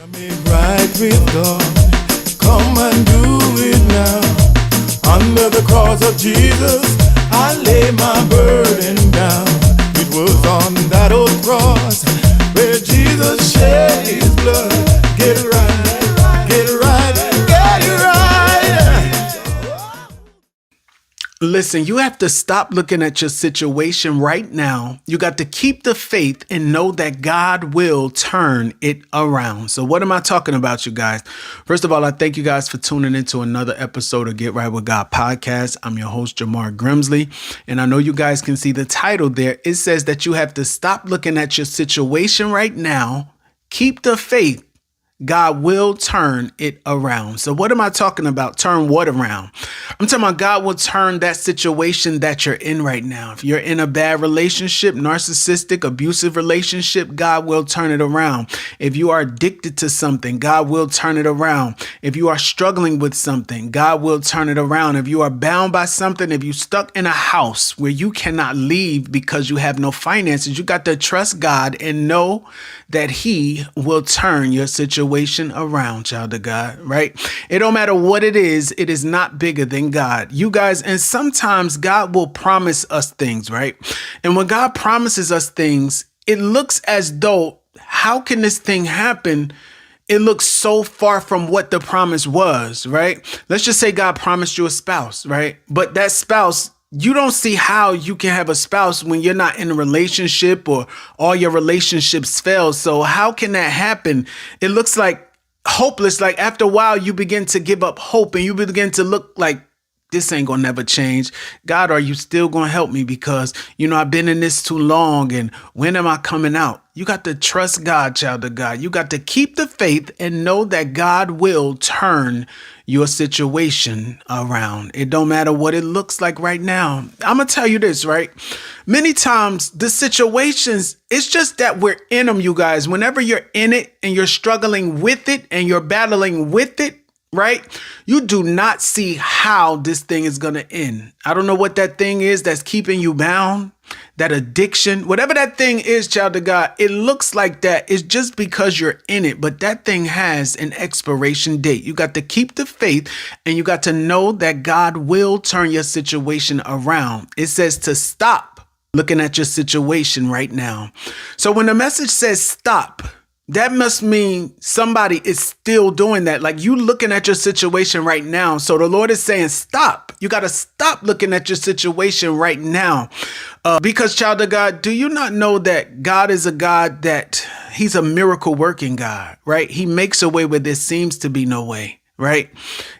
Made right with God. Come and do it now. Under the cross of Jesus, I lay my burden down. It was on that old cross where Jesus shed his blood. Get it right, get it right, get it right. Listen, you have to stop looking at your situation right now. You got to keep the faith and know that God will turn it around. So what am I talking about, you guys? First of all, I thank you guys for tuning into another episode of Get Right with God podcast. I'm your host, Jamar Grimsley, and I know you guys can see the title there. It says that you have to stop looking at your situation right now. Keep the faith. God will turn it around. So what am I talking about? Turn what around? I'm talking about God will turn that situation that you're in right now. If you're in a bad relationship, narcissistic, abusive relationship, God will turn it around. If you are addicted to something, God will turn it around. If you are struggling with something, God will turn it around. If you are bound by something, if you're stuck in a house where you cannot leave because you have no finances, you got to trust God and know that he will turn your situation around, child of God, right? It don't matter what it is not bigger than God. You guys, and sometimes God will promise us things, right? And when God promises us things, it looks as though, how can this thing happen? It looks so far from what the promise was, right? Let's just say God promised you a spouse, right? But that spouse, you don't see how you can have a spouse when you're not in a relationship or all your relationships fail. So how can that happen? It looks like hopeless. Like after a while, you begin to give up hope and you begin to look like this ain't gonna never change. God, are you still gonna help me? Because, I've been in this too long. And when am I coming out? You got to trust God, child of God. You got to keep the faith and know that God will turn your situation around. It don't matter what it looks like right now. I'm going to tell you this, right? Many times the situations, it's just that we're in them, you guys. Whenever you're in it and you're struggling with it and you're battling with it, right? You do not see how this thing is going to end. I don't know what that thing is that's keeping you bound, that addiction, whatever that thing is, child of God, it looks like that. It's just because you're in it, but that thing has an expiration date. You got to keep the faith and you got to know that God will turn your situation around. It says to stop looking at your situation right now. So when the message says stop, that must mean somebody is still doing that. Like you looking at your situation right now. So the Lord is saying, stop. You got to stop looking at your situation right now. Because, child of God, do you not know that God is a God that he's a miracle working God, right? He makes a way where there seems to be no way. Right?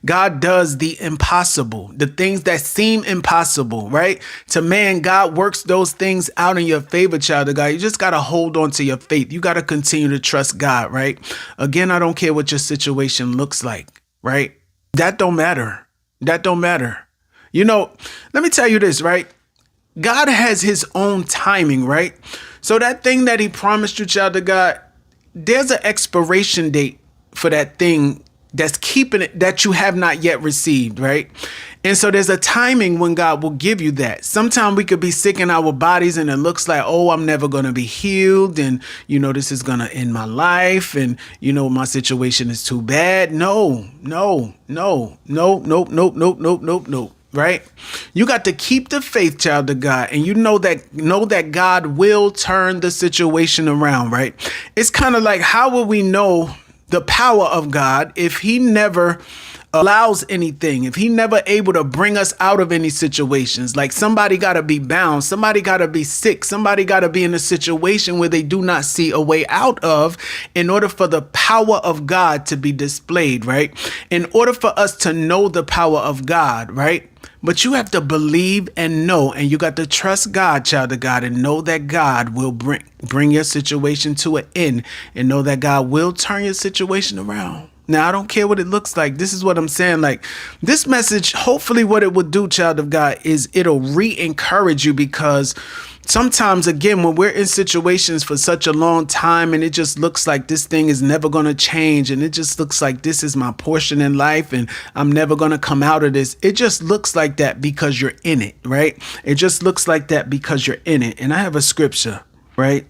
God does the impossible, the things that seem impossible, right? To man, God works those things out in your favor, child of God. You just got to hold on to your faith. You got to continue to trust God, right? Again, I don't care what your situation looks like, right? That don't matter. That don't matter. Let me tell you this, right? God has his own timing, right? So that thing that he promised you, child of God, there's an expiration date for that thing that's keeping it that you have not yet received, right? And so there's a timing when God will give you that. Sometimes we could be sick in our bodies and it looks like, oh, I'm never going to be healed. And, this is going to end my life. And, my situation is too bad. No. Right? You got to keep the faith, child of God. And know that God will turn the situation around, right? It's kind of like, how will we know the power of God if he never allows anything, if he never able to bring us out of any situations? Like somebody got to be bound, somebody got to be sick, somebody got to be in a situation where they do not see a way out of in order for the power of God to be displayed, right? In order for us to know the power of God, right? But you have to believe and know, and you got to trust God, child of God, and know that God will bring your situation to an end, and know that God will turn your situation around. Now, I don't care what it looks like. This is what I'm saying. Like this message, hopefully what it will do, child of God, is it'll re-encourage you, because sometimes, again, when we're in situations for such a long time and it just looks like this thing is never going to change, and it just looks like this is my portion in life and I'm never going to come out of this. It just looks like that because you're in it, right? It just looks like that because you're in it. And I have a scripture, right?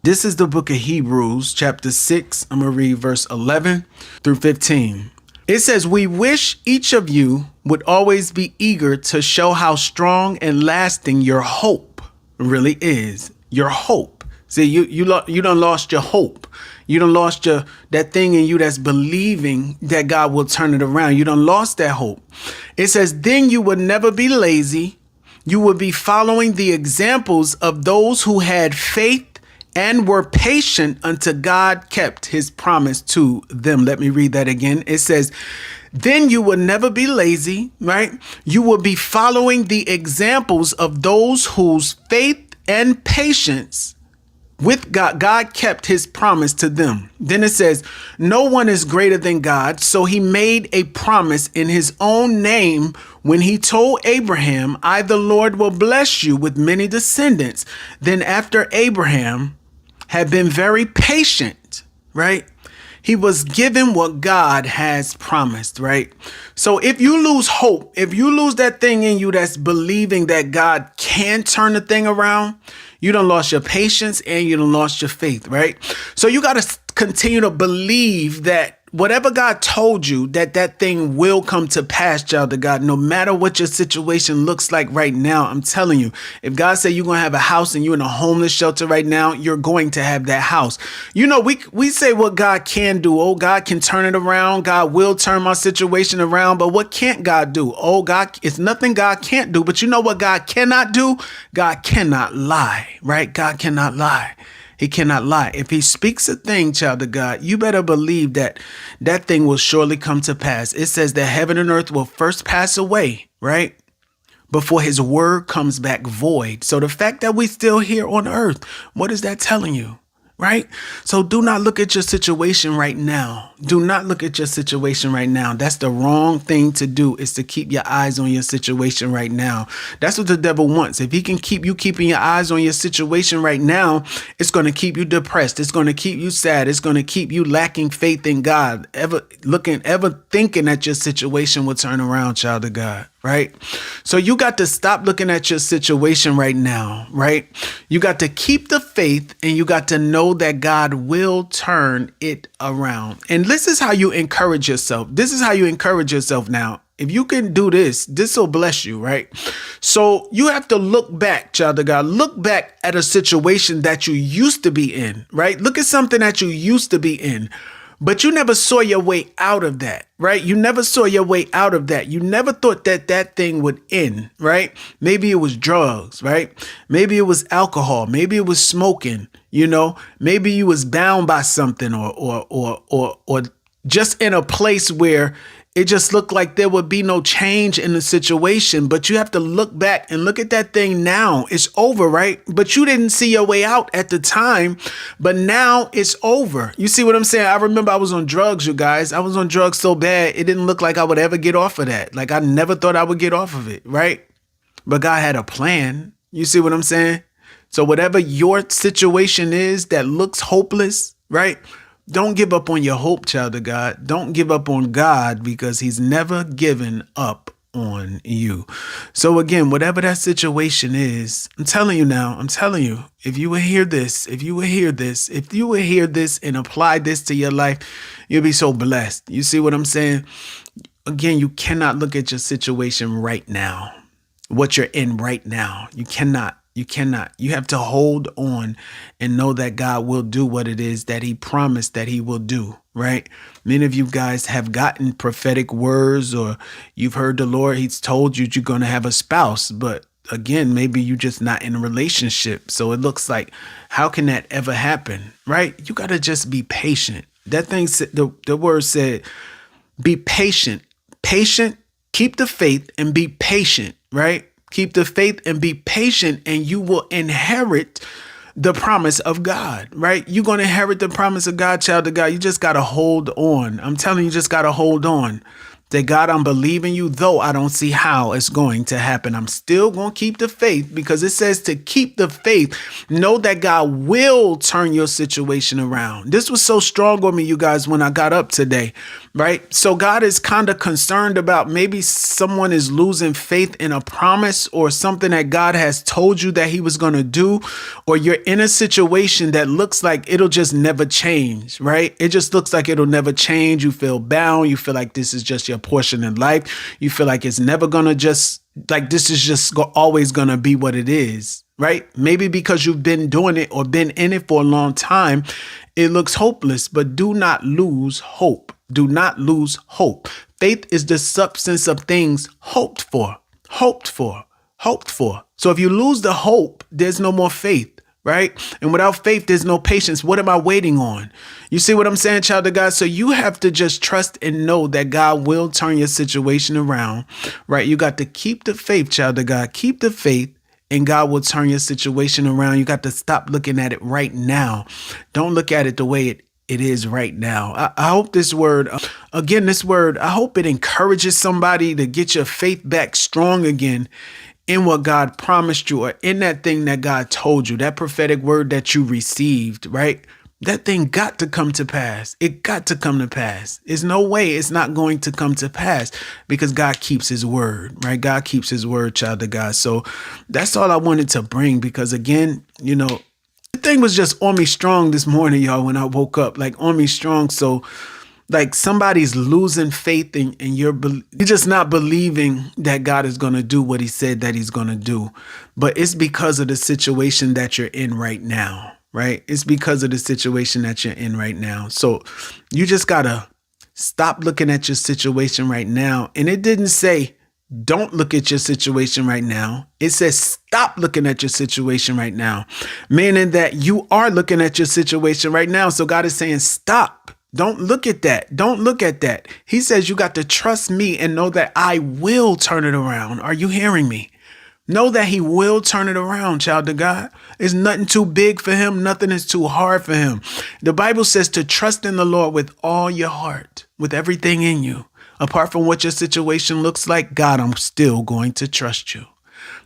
This is the book of Hebrews, chapter 6. I'm going to read verse 11 through 15. It says, we wish each of you would always be eager to show how strong and lasting your hope really is. Your hope. See, you done lost your hope. You done lost that thing in you that's believing that God will turn it around. You done lost that hope. It says, then you would never be lazy. You would be following the examples of those who had faith and were patient until God kept his promise to them. Let me read that again. It says, then you will never be lazy, right? You will be following the examples of those whose faith and patience with God kept his promise to them. Then it says, no one is greater than God. So he made a promise in his own name when he told Abraham, I, the Lord, will bless you with many descendants. Then after Abraham had been very patient, right? He was given what God has promised, right? So if you lose hope, if you lose that thing in you that's believing that God can turn the thing around, you done lost your patience and you done lost your faith, right? So you got to continue to believe that whatever God told you, that thing will come to pass, child of God, no matter what your situation looks like right now. I'm telling you, if God said you're going to have a house and you're in a homeless shelter right now, you're going to have that house. You know, we say what God can do. Oh, God can turn it around. God will turn my situation around. But what can't God do? Oh, God, it's nothing God can't do. But you know what God cannot do? God cannot lie, right? God cannot lie. He cannot lie. If he speaks a thing, child of God, you better believe that that thing will surely come to pass. It says that heaven and earth will first pass away, right? Before his word comes back void. So the fact that we still here on earth, what is that telling you? Right? So do not look at your situation right now. Do not look at your situation right now. That's the wrong thing to do, is to keep your eyes on your situation right now. That's what the devil wants. If he can keep you keeping your eyes on your situation right now, it's going to keep you depressed. It's going to keep you sad. It's going to keep you lacking faith in God, ever thinking that your situation will turn around, child of God. Right? So you got to stop looking at your situation right now, right? You got to keep the faith and you got to know that God will turn it around. And this is how you encourage yourself. This is how you encourage yourself now. If you can do this, this will bless you, right? So you have to look back, child of God. Look back at a situation that you used to be in, right? Look at something that you used to be in. But you never saw your way out of that, right? You never saw your way out of that. You never thought that thing would end, right? Maybe it was drugs, right? Maybe it was alcohol. Maybe it was smoking, you know? Maybe you was bound by something or just in a place where it just looked like there would be no change in the situation. But you have to look back and look at that thing now. It's over, right? But you didn't see your way out at the time. But now it's over. You see what I'm saying? I remember I was on drugs, you guys. I was on drugs so bad, it didn't look like I would ever get off of that. Like I never thought I would get off of it, right? But God had a plan. You see what I'm saying? So whatever your situation is that looks hopeless, right? Don't give up on your hope, child of God. Don't give up on God, because he's never given up on you. So again, whatever that situation is, I'm telling you now, if you will hear this and apply this to your life, you'll be so blessed. You see what I'm saying? Again, you cannot look at your situation right now, what you're in right now. You cannot. You have to hold on and know that God will do what it is that he promised that he will do, right? Many of you guys have gotten prophetic words, or you've heard the Lord, he's told you you're going to have a spouse. But again, maybe you're just not in a relationship. So it looks like, how can that ever happen, right? You got to just be patient. That thing, the word said, be patient, keep the faith and be patient, right? Keep the faith and be patient, and you will inherit the promise of God, right? You're going to inherit the promise of God, child of God. You just got to hold on. I'm telling you, just got to hold on. Say, God, I'm believing you, though I don't see how it's going to happen. I'm still going to keep the faith, because it says to keep the faith. Know that God will turn your situation around. This was so strong on me, you guys, when I got up today, right? So God is kind of concerned about maybe someone is losing faith in a promise or something that God has told you that he was going to do, or you're in a situation that looks like it'll just never change, right? It just looks like it'll never change. You feel bound. You feel like this is just your portion in life. You feel like it's never going to just, like, this is just always going to be what it is, right? Maybe because you've been doing it or been in it for a long time, it looks hopeless, but do not lose hope. Do not lose hope. Faith is the substance of things hoped for, hoped for, hoped for. So if you lose the hope, there's no more faith. Right? And without faith, there's no patience. What am I waiting on? You see what I'm saying, child of God? So you have to just trust and know that God will turn your situation around, right? You got to keep the faith, child of God. Keep the faith, and God will turn your situation around. You got to stop looking at it right now. Don't look at it the way it is right now. I hope this word, I hope it encourages somebody to get your faith back strong again in what God promised you, or in that thing that God told you, that prophetic word that you received, right? That thing got to come to pass. It got to come to pass. There's no way it's not going to come to pass, because God keeps his word, right? God keeps his word, child of God. So that's all I wanted to bring, because again, the thing was just on me strong this morning, y'all, when I woke up, like on me strong. So like somebody's losing faith and you're just not believing that God is going to do what he said that he's going to do. But it's because of the situation that you're in right now, right? It's because of the situation that you're in right now. So you just got to stop looking at your situation right now. And it didn't say don't look at your situation right now. It says stop looking at your situation right now, meaning that you are looking at your situation right now. So God is saying stop. Don't look at that. Don't look at that. He says you got to trust me and know that I will turn it around. Are you hearing me? Know that he will turn it around, child of God. There's nothing too big for him. Nothing is too hard for him. The Bible says to trust in the Lord with all your heart, with everything in you. Apart from what your situation looks like, God, I'm still going to trust you.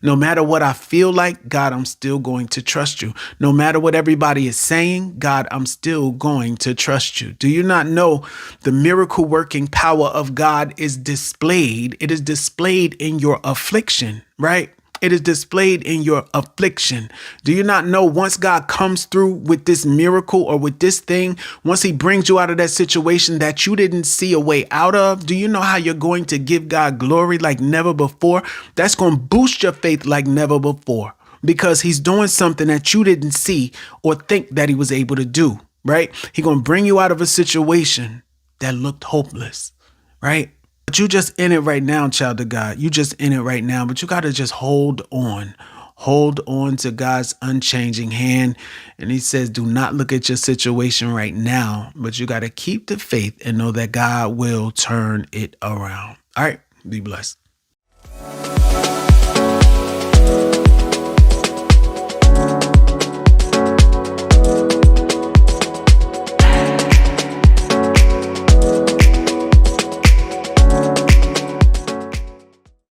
No matter what I feel like, God, I'm still going to trust you. No matter what everybody is saying, God, I'm still going to trust you. Do you not know the miracle working power of God is displayed? It is displayed in your affliction, right? It is displayed in your affliction. Do you not know once God comes through with this miracle or with this thing, once he brings you out of that situation that you didn't see a way out of, do you know how you're going to give God glory like never before? That's going to boost your faith like never before, because he's doing something that you didn't see or think that he was able to do, right? He's going to bring you out of a situation that looked hopeless, right? But you just in it right now, child of God. You just in it right now, but you got to just hold on. Hold on to God's unchanging hand. And he says, do not look at your situation right now, but you got to keep the faith and know that God will turn it around. All right. Be blessed.